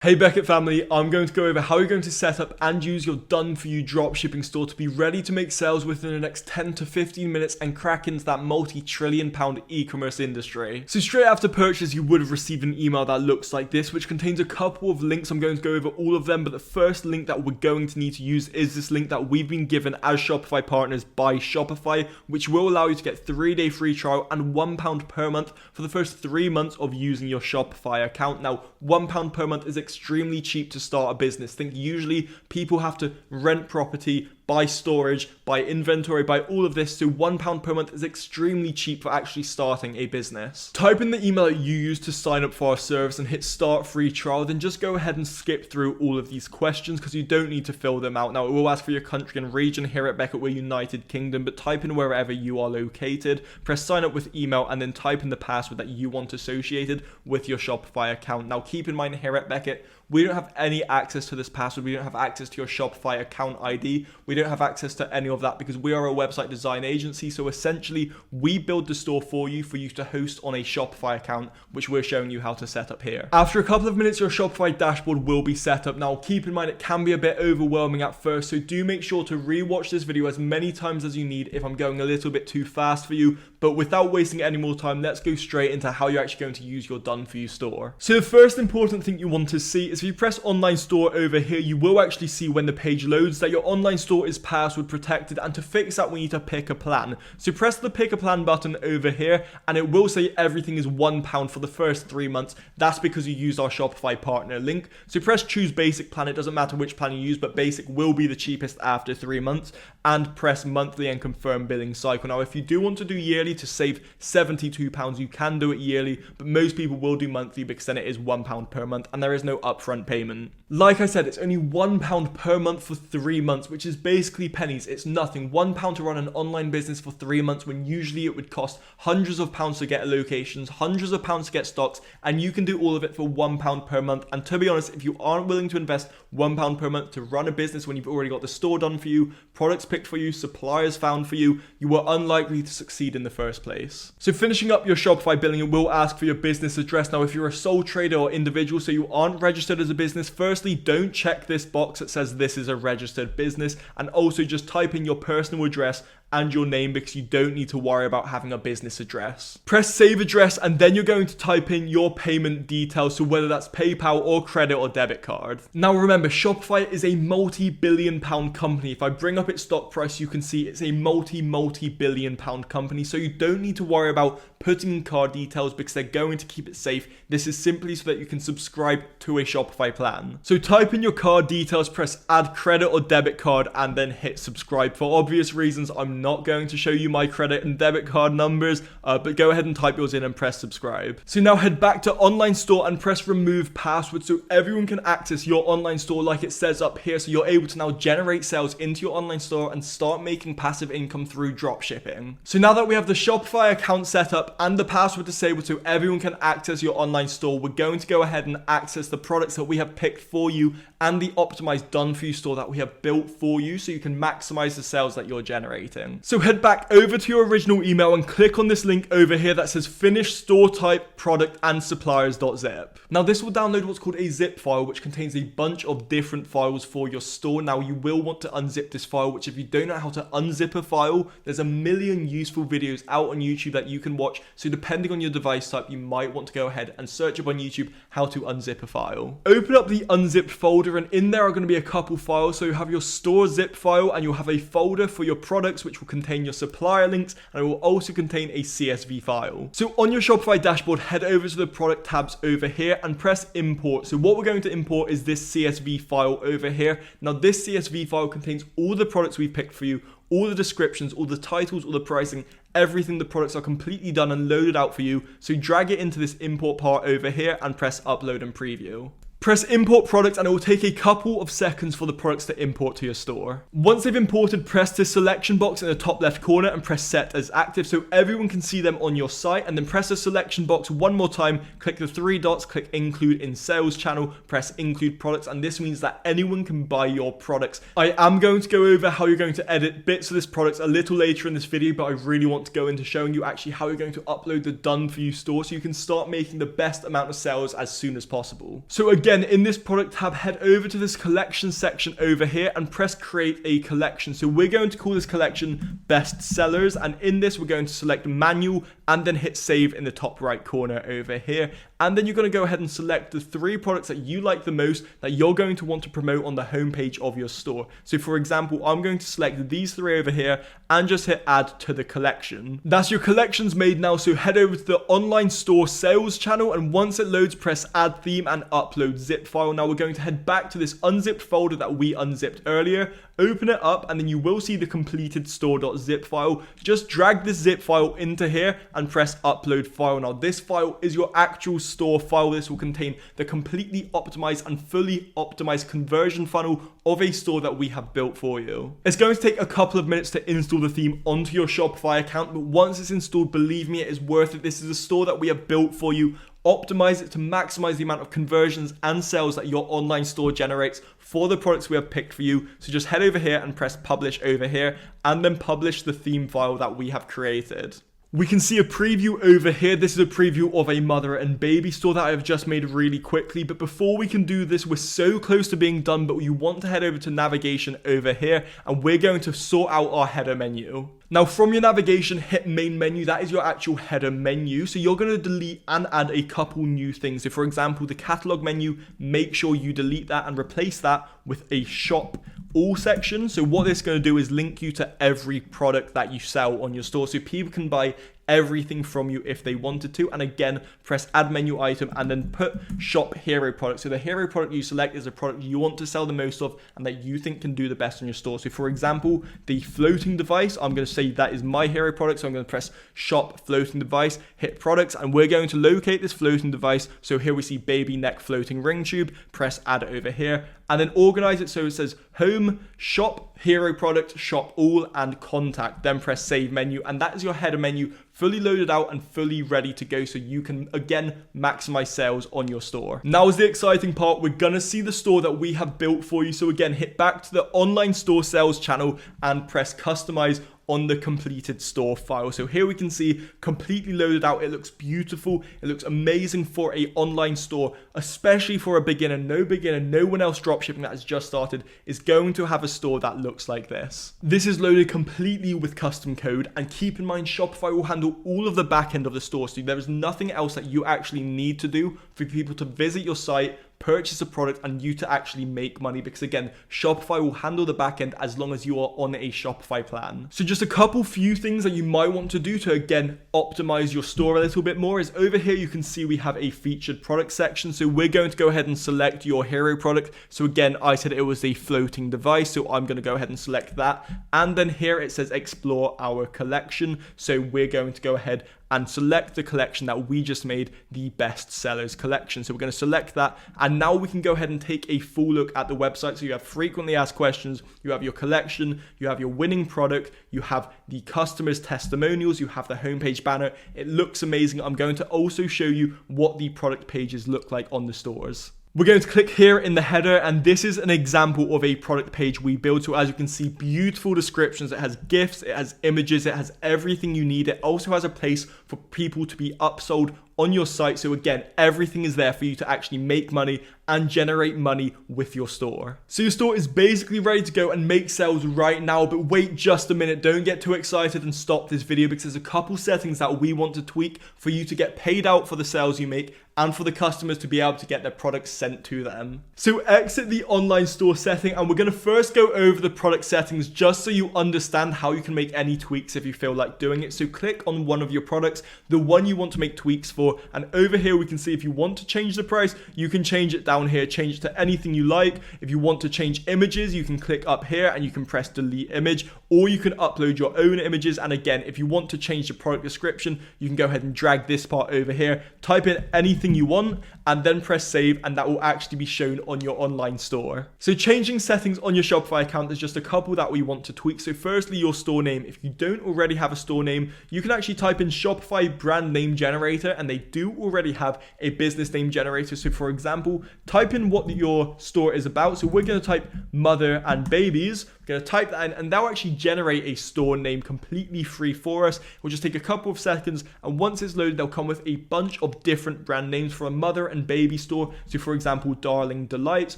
Hey Beckett family, I'm going to go over how you're going to set up and use your done for you dropshipping store to be ready to make sales within the next 10 to 15 minutes and crack into that multi-trillion pound e-commerce industry. So straight after purchase, you would have received an email that looks like this, which contains a couple of links. I'm going to go over all of them, but the first link that we're going to need to use is this link that we've been given as Shopify partners by Shopify, which will allow you to get 3-day free trial and £1 per month for the first 3 months of using your Shopify account. Now, £1 per month is extremely cheap to start a business. Think usually people have to rent property, buy storage, buy inventory, buy all of this, so £1 per month is extremely cheap for actually starting a business. Type in the email that you use to sign up for our service and hit start free trial, then just go ahead and skip through all of these questions because you don't need to fill them out. Now it will ask for your country and region. Here at Beckett we're United Kingdom, but type in wherever you are located, press sign up with email, and then type in the password that you want associated with your Shopify account. Now keep in mind, here at Beckett we don't have any access to this password. We don't have access to your Shopify account ID. We don't have access to any of that because we are a website design agency. So essentially, we build the store for you to host on a Shopify account, which we're showing you how to set up here. After a couple of minutes, your Shopify dashboard will be set up. Now, keep in mind, it can be a bit overwhelming at first. So do make sure to rewatch this video as many times as you need if I'm going a little bit too fast for you. But without wasting any more time, let's go straight into how you're actually going to use your done for you store. So the first important thing you want to see is if you press online store over here, you will actually see when the page loads that your online store is password protected, and to fix that we need to pick a plan. So press the pick a plan button over here and it will say everything is £1 for the first 3 months. That's because you used our Shopify partner link. So press choose basic plan. It doesn't matter which plan you use, but basic will be the cheapest after 3 months, and press monthly and confirm billing cycle. Now if you do want to do yearly to save £72, you can do it yearly, but most people will do monthly because then it is £1 per month and there is no upfront payment. Like I said, it's only £1 per month for 3 months, which is basically pennies. It's nothing. £1 to run an online business for 3 months when usually it would cost hundreds of pounds to get locations, hundreds of pounds to get stocks, and you can do all of it for £1 per month. And to be honest, if you aren't willing to invest £1 per month to run a business when you've already got the store done for you, products picked for you, suppliers found for you, you are unlikely to succeed in the first place. So finishing up your Shopify billing, it will ask for your business address. Now if you're a sole trader or individual, so you aren't registered as a business, firstly, don't check this box that says this is a registered business, and also just type in your personal address and your name because you don't need to worry about having a business address. Press save address and then you're going to type in your payment details, so whether that's PayPal or credit or debit card. Now remember, Shopify is a multi-billion pound company. If I bring up its stock price, you can see it's a multi-billion pound company, so you don't need to worry about putting in card details because they're going to keep it safe. This is simply so that you can subscribe to a Shopify plan. So type in your card details, press add credit or debit card, and then hit subscribe. For obvious reasons, I'm not going to show you my credit and debit card numbers, but go ahead and type yours in and press subscribe. So now head back to online store and press remove password so everyone can access your online store like it says up here, so you're able to now generate sales into your online store and start making passive income through dropshipping. So now that we have the Shopify account set up and the password disabled so everyone can access your online store, we're going to go ahead and access the products that we have picked for you and the optimized done for you store that we have built for you so you can maximize the sales that you're generating. So head back over to your original email and click on this link over here that says finish store type product and suppliers.zip. Now this will download what's called a zip file, which contains a bunch of different files for your store. Now you will want to unzip this file, which if you don't know how to unzip a file, there's a million useful videos out on YouTube that you can watch. So depending on your device type, you might want to go ahead and search up on YouTube how to unzip a file. Open up the unzipped folder and in there are going to be a couple files. So you have your store zip file and you'll have a folder for your products which will contain your supplier links, and it will also contain a CSV file. So on your Shopify dashboard, head over to the product tabs over here and press import. So what we're going to import is this CSV file over here. Now this CSV file contains all the products we've picked for you, all the descriptions, all the titles, all the pricing, everything. The products are completely done and loaded out for you. So drag it into this import part over here and press upload and preview. Press import product and it will take a couple of seconds for the products to import to your store. Once they've imported, press the selection box in the top left corner and press set as active so everyone can see them on your site, and then press the selection box one more time, click the 3 dots, click include in sales channel, press include products, and this means that anyone can buy your products. I am going to go over how you're going to edit bits of this product a little later in this video, but I really want to go into showing you actually how you're going to upload the done for you store so you can start making the best amount of sales as soon as possible. So again, again, in this product tab, head over to this collection section over here and press create a collection. So we're going to call this collection best sellers, and in this we're going to select manual and then hit save in the top right corner over here. And then you're going to go ahead and select the 3 products that you like the most that you're going to want to promote on the homepage of your store. So for example, I'm going to select these 3 over here and just hit add to the collection. That's your collections made now, so head over to the online store sales channel, and once it loads, press add theme and upload zip file. Now we're going to head back to this unzipped folder that we unzipped earlier, open it up, and then you will see the completed store.zip file. Just drag this zip file into here and press upload file. Now this file is your actual store file. This will contain the completely optimized and fully optimized conversion funnel of a store that we have built for you. It's going to take a couple of minutes to install the theme onto your Shopify account, but once it's installed, believe me, it is worth it. This is a store that we have built for you. Optimize it to maximize the amount of conversions and sales that your online store generates for the products we have picked for you. So just head over here and press publish over here, and then publish the theme file that we have created. We can see a preview over here. This is a preview of a mother and baby store that I have just made really quickly. But before we can do this, we're so close to being done, but you want to head over to navigation over here, and we're going to sort out our header menu. Now from your navigation, hit main menu. That is your actual header menu. So you're going to delete and add a couple new things. So for example, the catalog menu, make sure you delete that and replace that with a shop all section. So what this is going to do is link you to every product that you sell on your store, so people can buy everything from you if they wanted to. And again, press add menu item and then put shop hero product. So the hero product you select is a product you want to sell the most of and that you think can do the best on your store. So for example, the floating device, I'm going to say that is my hero product. So I'm going to press shop floating device, hit products, and we're going to locate this floating device. So here we see baby neck floating ring tube, press add over here, and then organize it so it says home, shop, hero product, shop all, and contact. Then press save menu, and that is your header menu fully loaded out and fully ready to go, so you can again maximize sales on your store. Now is the exciting part. We're gonna see the store that we have built for you. So again, hit back to the online store sales channel and press customize on the completed store file. So here we can see completely loaded out. It looks beautiful. It looks amazing for a online store, especially for a beginner. No one else dropshipping that has just started is going to have a store that looks like this. This is loaded completely with custom code, and keep in mind Shopify will handle all of the back end of the store. So there is nothing else that you actually need to do for people to visit your site, purchase a product, and you to actually make money, because again, Shopify will handle the back end as long as you are on a Shopify plan. So just a few things that you might want to do to again optimize your store a little bit more is over here you can see we have a featured product section. So we're going to go ahead and select your hero product. So again, I said it was a floating device, so I'm going to go ahead and select that, and then here it says explore our collection. So we're going to go ahead and select the collection that we just made, the best sellers collection. So we're going to select that, and now we can go ahead and take a full look at the website. So you have frequently asked questions, you have your collection, you have your winning product, you have the customers' testimonials, you have the homepage banner. It looks amazing. I'm going to also show you what the product pages look like on the stores. We're going to click here in the header, and this is an example of a product page we built. So as you can see, beautiful descriptions. It has GIFs, it has images, it has everything you need. It also has a place for people to be upsold on your site. So again, everything is there for you to actually make money and generate money with your store. So your store is basically ready to go and make sales right now, but wait just a minute. Don't get too excited and stop this video, because there's a couple settings that we want to tweak for you to get paid out for the sales you make and for the customers to be able to get their products sent to them. So exit the online store setting, and we're going to first go over the product settings just so you understand how you can make any tweaks if you feel like doing it. So click on one of your products, the one you want to make tweaks for, and over here we can see if you want to change the price, you can change it down here, change it to anything you like. If you want to change images, you can click up here and you can press delete image, or you can upload your own images. And again, if you want to change the product description, you can go ahead and drag this part over here, type in anything you want, and then press save, and that will actually be shown on your online store. So changing settings on your Shopify account, there's just a couple that we want to tweak. So firstly, your store name. If you don't already have a store name, you can actually type in Shopify brand name generator, and they do already have a business name generator. So for example, type in what your store is about. So we're going to type mother and babies, going to type that in, and that'll actually generate a store name completely free for us. We'll just take a couple of seconds, and once it's loaded, they'll come with a bunch of different brand names for a mother and baby store. So for example, Darling Delights.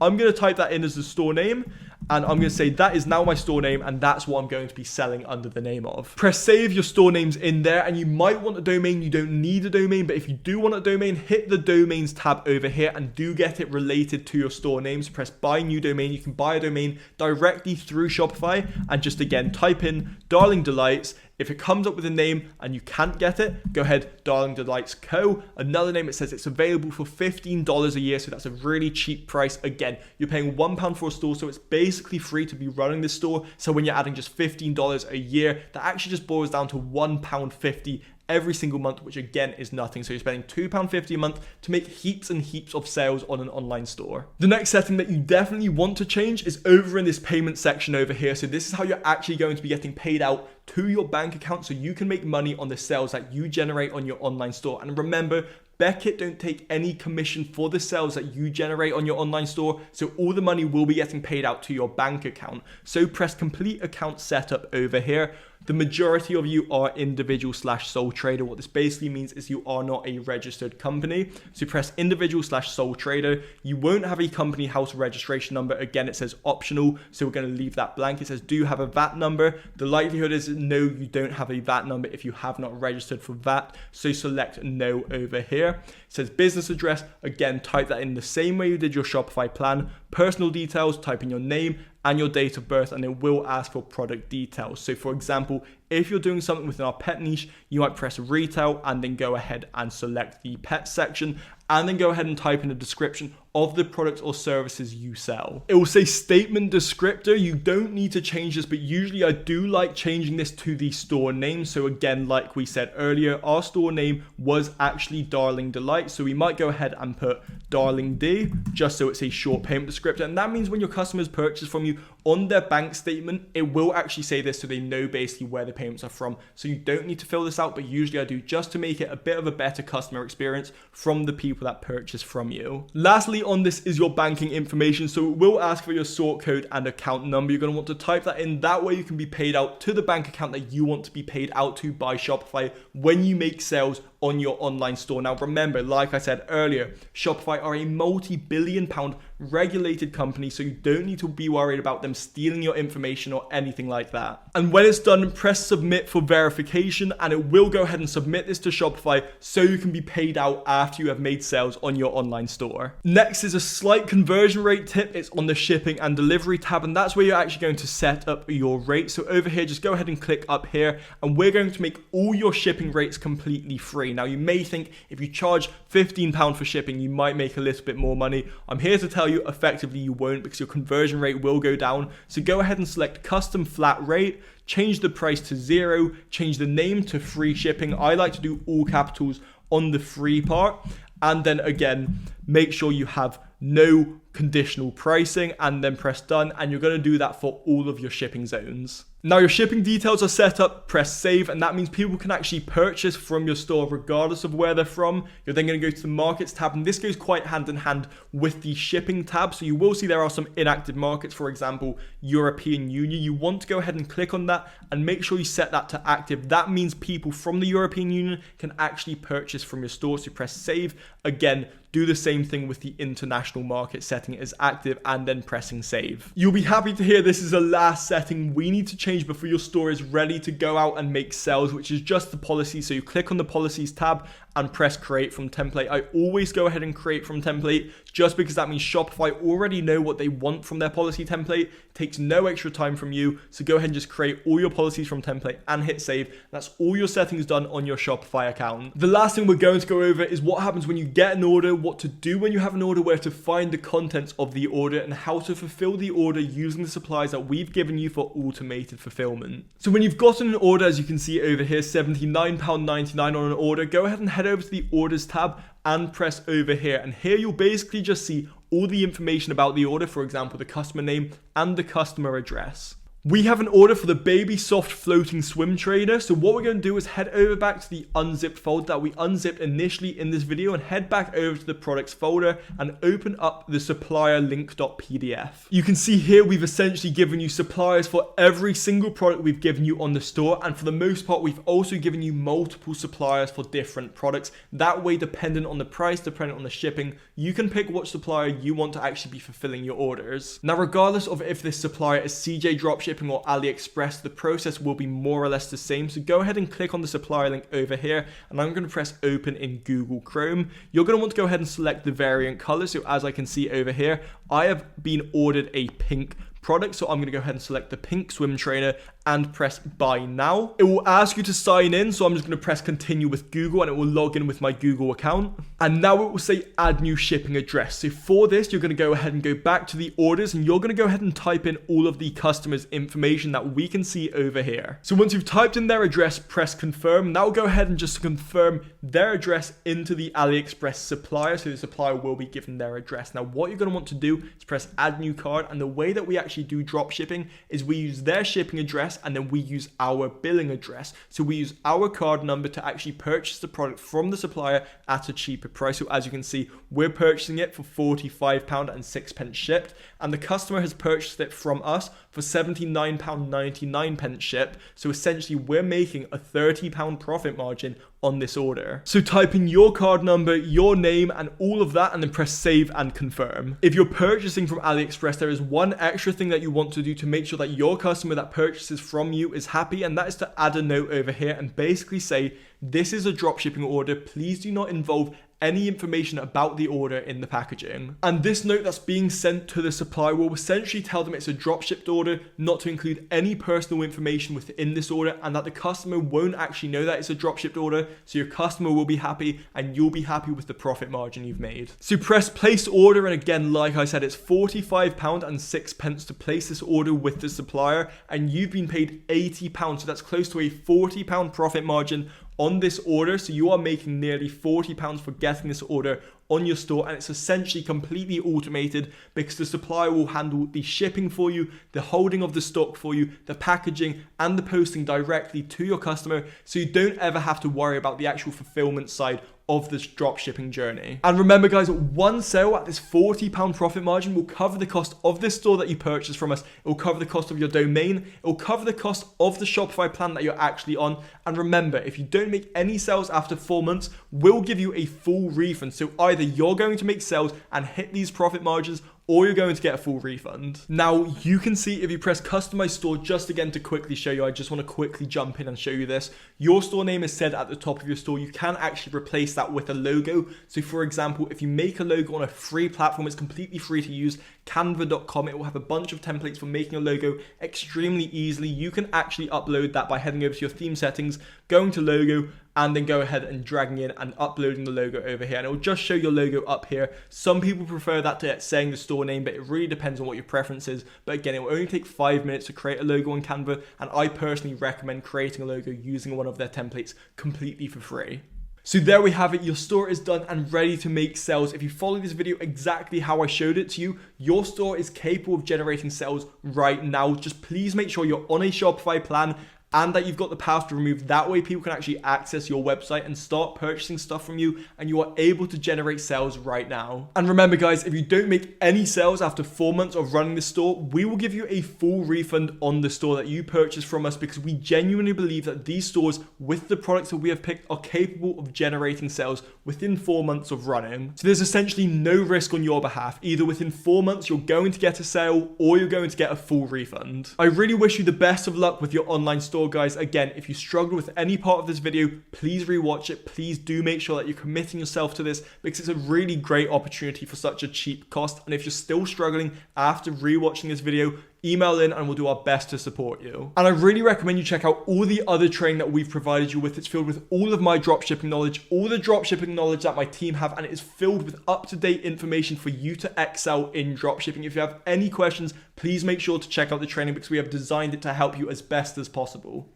I'm going to type that in as the store name, and I'm going to say that is now my store name, and that's what I'm going to be selling under the name of. Press save, your store name's in there, and you might want a domain. You don't need a domain, but if you do want a domain, hit the domains tab over here and do get it related to your store name. So press buy new domain. You can buy a domain directly through Shopify, and just again type in Darling Delights. If it comes up with a name and you can't get it, go ahead, Darling Delights Co. Another name, it says it's available for $15 a year, so that's a really cheap price. Again, you're paying £1 for a store, so it's basically free to be running this store. So when you're adding just $15 a year, that actually just boils down to £1.50 every single month, which again is nothing. So you're spending £2.50 a month to make heaps and heaps of sales on an online store. The next setting that you definitely want to change is over in this payment section over here. So this is how you're actually going to be getting paid out to your bank account, so you can make money on the sales that you generate on your online store. And remember, Beckett don't take any commission for the sales that you generate on your online store, so all the money will be getting paid out to your bank account. So press complete account setup over here. The majority of you are individual/sole trader. What this basically means is you are not a registered company. So press individual/sole trader. You won't have a company house registration number. Again, it says optional, so we're going to leave that blank. It says, do you have a VAT number? The likelihood is no, you don't have a VAT number if you have not registered for VAT. So select no over here. It says business address. Again, type that in the same way you did your Shopify plan. Personal details, type in your name and your date of birth, and it will ask for product details. So for example, if you're doing something within our pet niche, you might press retail and then go ahead and select the pet section, and then go ahead and type in a description of the products or services you sell. It will say statement descriptor. You don't need to change this, but usually I do like changing this to the store name. So again, like we said earlier, our store name was actually Darling Delight. So we might go ahead and put Darling D, just so it's a short payment descriptor. And that means when your customers purchase from you on their bank statement, it will actually say this, so they know basically where the payments are from. So you don't need to fill this out, but usually I do, just to make it a bit of a better customer experience from the people that purchase from you. Lastly on this is your banking information. So it will ask for your sort code and account number. You're going to want to type that in. That way you can be paid out to the bank account that you want to be paid out to by Shopify when you make sales on your online store. Now remember, like I said earlier, Shopify are a multi-billion-pound regulated company, so you don't need to be worried about them stealing your information or anything like that. And when it's done, press submit for verification, and it will go ahead and submit this to Shopify so you can be paid out after you have made sales on your online store. Next is a slight conversion rate tip. It's on the shipping and delivery tab, and that's where you're actually going to set up your rate. So over here, just go ahead and click up here, and we're going to make all your shipping rates completely free. Now you may think if you charge £15 for shipping, you might make a little bit more money. I'm here to tell you effectively you won't, because your conversion rate will go down. So go ahead and select custom flat rate, change the price to 0, change the name to free shipping. I like to do all capitals on the free part, and then again, make sure you have no conditional pricing, and then press done, and you're going to do that for all of your shipping zones. Now your shipping details are set up, press save, and that means people can actually purchase from your store regardless of where they're from. You're then going to go to the markets tab, and this goes quite hand in hand with the shipping tab. So you will see there are some inactive markets, for example, European Union. You want to go ahead and click on that and make sure you set that to active. That means people from the European Union can actually purchase from your store. So press save. Again, do the same thing with the international market, setting it as active and then pressing save. You'll be happy to hear this is the last setting we need to change before your store is ready to go out and make sales, which is just the policy. So you click on the policies tab and press create from template. I always go ahead and create from template, just because that means Shopify already know what they want from their policy template. It takes no extra time from you. So go ahead and just create all your policies from template and hit save. That's all your settings done on your Shopify account. The last thing we're going to go over is what happens when you get an order, what to do when you have an order, where to find the contents of the order, and how to fulfill the order using the supplies that we've given you for automated fulfillment. So when you've gotten an order, as you can see over here, £79.99 on an order, go ahead and head over to the orders tab and press over here, and here you'll basically just see all the information about the order, for example the customer name and the customer address. We have an order for the Baby Soft Floating Swim Trainer. So what we're going to do is head over back to the unzipped folder that we unzipped initially in this video and head back over to the products folder and open up the supplier link.pdf. You can see here we've essentially given you suppliers for every single product we've given you on the store, and for the most part we've also given you multiple suppliers for different products. That way, dependent on the price, dependent on the shipping, you can pick what supplier you want to actually be fulfilling your orders. Now, regardless of if this supplier is CJ Dropshipping or AliExpress, the process will be more or less the same. So go ahead and click on the supplier link over here, and I'm going to press open in Google Chrome. You're going to want to go ahead and select the variant color. So as I can see over here, I have been ordered a pink product, so I'm going to go ahead and select the pink swim trainer and press buy now. It will ask you to sign in, so I'm just going to press continue with Google and it will log in with my Google account. And now it will say add new shipping address. So for this, you're going to go ahead and go back to the orders, and you're going to go ahead and type in all of the customer's information that we can see over here. So once you've typed in their address, press confirm, and that will go ahead and just confirm their address into the AliExpress supplier. So the supplier will be given their address. Now what you're going to want to do is press add new card, and the way that we actually do drop shipping is we use their shipping address and then we use our billing address. So we use our card number to actually purchase the product from the supplier at a cheaper price. So as you can see, we're purchasing it for £45.06 shipped, and the customer has purchased it from us for £79.99 shipped. So essentially we're making a £30 profit margin on this order. So type in your card number, your name, and all of that, and then press save and confirm. If you're purchasing from AliExpress, there is one extra thing that you want to do to make sure that your customer that purchases from you is happy, and that is to add a note over here and basically say, this is a dropshipping order. Please do not involve any information about the order in the packaging. And this note that's being sent to the supplier will essentially tell them it's a dropshipped order, not to include any personal information within this order, and that the customer won't actually know that it's a dropshipped order. So your customer will be happy and you'll be happy with the profit margin you've made. So press place order, and again, like I said, it's £45.06 to place this order with the supplier, and you've been paid £80, so that's close to a £40 profit margin on this order. So you are making nearly £40 for getting this order on your store, and it's essentially completely automated because the supplier will handle the shipping for you, the holding of the stock for you, the packaging, and the posting directly to your customer, so you don't ever have to worry about the actual fulfillment side of this drop shipping journey. And remember guys, one sale at this £40 profit margin will cover the cost of this store that you purchased from us. It will cover the cost of your domain. It will cover the cost of the Shopify plan that you're actually on. And remember, if you don't make any sales after 4 months, we'll give you a full refund. So either you're going to make sales and hit these profit margins, or you're going to get a full refund. Now you can see if you press customize store, just again to quickly show you, I just want to quickly jump in and show you this. Your store name is said at the top of your store. You can actually replace that with a logo. So for example, if you make a logo on a free platform, it's completely free to use, canva.com, it will have a bunch of templates for making a logo extremely easily. You can actually upload that by heading over to your theme settings, going to logo, and then go ahead and dragging in and uploading the logo over here, and it will just show your logo up here. Some people prefer that to saying the store name, but it really depends on what your preference is. But again, it will only take 5 minutes to create a logo on Canva, and I personally recommend creating a logo using one of their templates completely for free. So there we have it, your store is done and ready to make sales. If you follow this video exactly how I showed it to you, your store is capable of generating sales right now. Just please make sure you're on a Shopify plan and that you've got the password removed. That way people can actually access your website and start purchasing stuff from you, and you are able to generate sales right now. And remember guys, if you don't make any sales after 4 months of running this store, we will give you a full refund on the store that you purchased from us, because we genuinely believe that these stores with the products that we have picked are capable of generating sales within 4 months of running. So there's essentially no risk on your behalf. Either within 4 months you're going to get a sale, or you're going to get a full refund. I really wish you the best of luck with your online store guys. Again, if you struggled with any part of this video, please rewatch it. Please do make sure that you're committing yourself to this, because it's a really great opportunity for such a cheap cost. And if you're still struggling after rewatching this video, email in and we'll do our best to support you. And I really recommend you check out all the other training that we've provided you with. It's filled with all of my dropshipping knowledge, all the dropshipping knowledge that my team have, and it is filled with up-to-date information for you to excel in dropshipping. If you have any questions, please make sure to check out the training, because we have designed it to help you as best as possible.